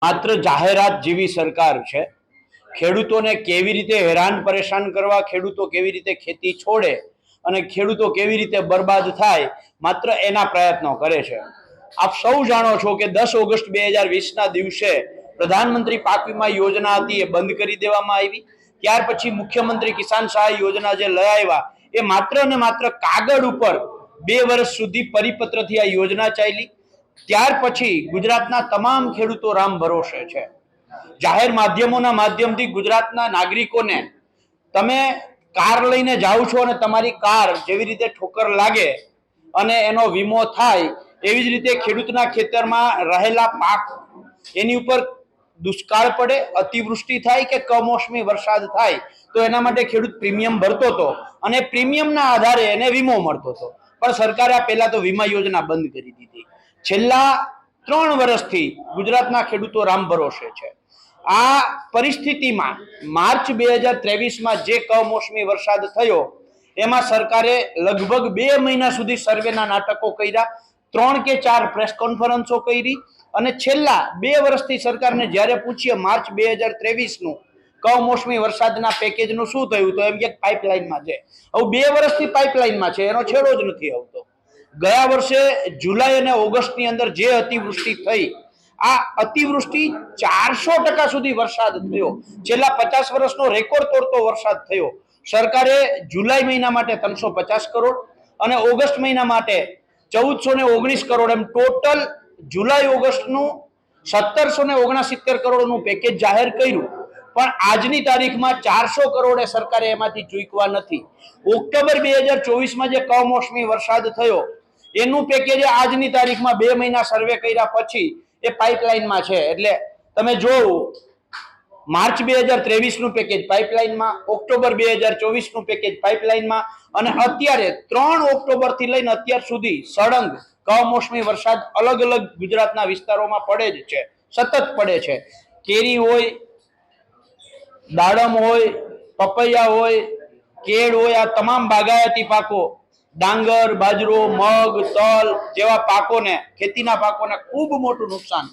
માત્ર જાહેરાત જેવી સરકાર છે। ખેડૂતોને કેવી રીતે હેરાન પરેશાન કરવા, ખેડૂતો કેવી રીતે ખેતી છોડે અને ખેડૂતો કેવી રીતે બરબાદ થાય, માત્ર એના પ્રયત્નો કરે છે। આપ સૌ જાણો છો કે 10 ઓગસ્ટ 2020ના દિવસે પ્રધાનમંત્રી પાક વીમા યોજના હતી એ બંધ કરી દેવામાં આવી। ત્યાર પછી મુખ્યમંત્રી કિસાન સહાય યોજના જે લઈ આવ્યા એ માત્ર ને માત્ર કાગળ ઉપર 2 વર્ષ સુધી પરિપત્રથી આ યોજના ચાલી। ત્યાર પછી ગુજરાતના તમામ ખેડૂતો રામ ભરોસે છે। જાહેર માધ્યમોના માધ્યમથી ગુજરાતના નાગરિકોને તમે કાર લઈને જાઓ છો અને તમારી કાર જેવી રીતે ઠોકર લાગે અને એનો વીમો થાય એવી જ રીતે ખેડૂતના ખેતરમાં રહેલા પાક એની ઉપર દુષ્કાળ પડે, અતિવૃષ્ટિ થાય કે કમોસમી વરસાદ થાય તો એના માટે ખેડૂત પ્રીમિયમ ભરતો હતો અને પ્રીમિયમના આધારે એને વીમો મળતો હતો। પણ સરકારે આ પહેલા તો વીમા યોજના બંધ કરી દીધી। છેલ્લા 3 વર્ષથી ગુજરાતના ખેડૂતો રામ ભરોસે છે। આ પરિસ્થિતિમાં માર્ચ 2023માં જે કમોસમી વરસાદ થયો એમાં સરકારે લગભગ 2 મહિના સુધી સર્વેના નાટકો કર્યા, 3 કે 4 પ્રેસ કોન્ફરન્સો કરી અને છેલ્લા 2 વર્ષથી સરકારને જ્યારે પૂછીએ માર્ચ 2023નું કમોસમી વરસાદના પેકેજનું શું થયું તો એમ કે પાઇપલાઇનમાં છે। હવે 2 વર્ષથી પાઇપલાઇનમાં છે, એનો છેડો જ નથી આવતો। ગયા વર્ષે જુલાઈ અને ઓગસ્ટની અંદર જે અતિવૃષ્ટિ થઈ, આ અતિવૃષ્ટિ 400% સુધી વરસાદ થયો, છેલ્લા 50 વર્ષનો રેકોર્ડ તોડતો વરસાદ થયો। સરકારે જુલાઈ મહિના માટે 350 કરોડ અને ઓગસ્ટ મહિના માટે 1419 કરોડ એમ ટોટલ જુલાઈ ઓગસ્ટનું 1769 કરોડનું પેકેજ જાહેર કર્યું। પણ આજની તારીખમાં 400 કરોડ સરકારે એમાંથી ચૂકવા નથી। ઓક્ટોબર 2024માં જે કમોસમી વરસાદ થયો એનું પેકેજ આજની તારીખમાં 2 મહિના સર્વે કર્યા પછી એ પાઇપલાઇનમાં છે। એટલે તમે જોવો માર્ચ 2023નું પેકેજ પાઇપલાઇનમાં, ઓક્ટોબર 2024નું પેકેજ પાઇપલાઇનમાં અને અત્યારે 3 ઓક્ટોબરથી લઈને અત્યાર સુધી સળંગ કમોસમી વરસાદ અલગ અલગ ગુજરાતના વિસ્તારોમાં પડે જ છે, સતત પડે છે। કેરી હોય, દાડમ હોય, પપૈયા હોય, કેળ હોય, આ તમામ બાગાયતી પાકો, ડાંગર, બાજરો, મગ, તલ જેવા પાકોને, ખેતીના પાકોને ખૂબ મોટું નુકસાન।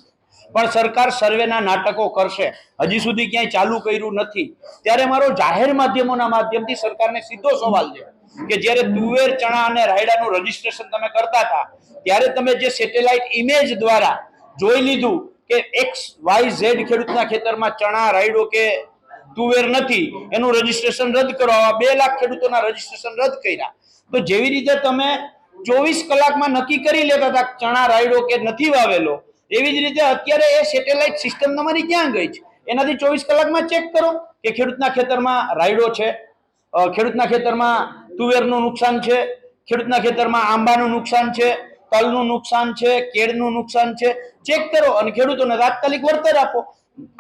પણ સરકાર સર્વેના નાટકો કરશે, હજી સુધી ક્યાંય ચાલુ કર્યું નથી। ત્યારે મારો જાહેર માધ્યમોના માધ્યમથી સરકારને સીધો સવાલ છે કે જ્યારે તુવેર, ચણા અને રાયડાનું રજીસ્ટ્રેશન તમે કરતા હતા ત્યારે તમે જે સેટેલાઇટ ઇમેજ દ્વારા જોઈ લીધું કે XYZ ખેડૂતના ખેતરમાં ચણા, રાયડો કે તુવેર નથી, એનું રજીસ્ટ્રેશન રદ કરો। 2 લાખ ખેડૂતોના રજીસ્ટ્રેશન રદ કર્યા। તો જેવી રીતે તમે 24 કલાકમાં નક્કી કરી લેતા હતા ચણા, રાયડો કે નથી વાવેલો, એવી જ રીતે અત્યારે એ સેટેલાઇટ સિસ્ટમ તમારી ક્યાં ગઈ છે? એનાથી 24 કલાકમાં ચેક કરો કે ખેડૂતના ખેતરમાં રાયડો છે, ખેડૂતના ખેતરમાં તુવેરનું નુકસાન છે, ખેડૂતના ખેતરમાં આંબાનું નુકસાન છે, તલનું નુકસાન છે, કેળનું નુકસાન છે, ચેક કરો અને ખેડૂતોને તાત્કાલિક વળતર આપો।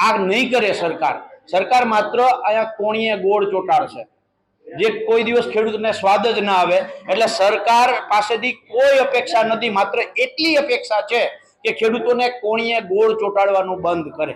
આ નહીં કરે સરકાર। સરકાર માત્ર અહીંયા કોણીએ ગોળ ચોટાડશે, જે કોઈ દિવસ ખેડૂતને સ્વાદ જ ના આવે। એટલે સરકાર પાસેથી કોઈ અપેક્ષા નથી, માત્ર એટલી અપેક્ષા છે કે ખેડૂતોને કોણીએ ગોળ ચોટાડવાનું બંધ કરે।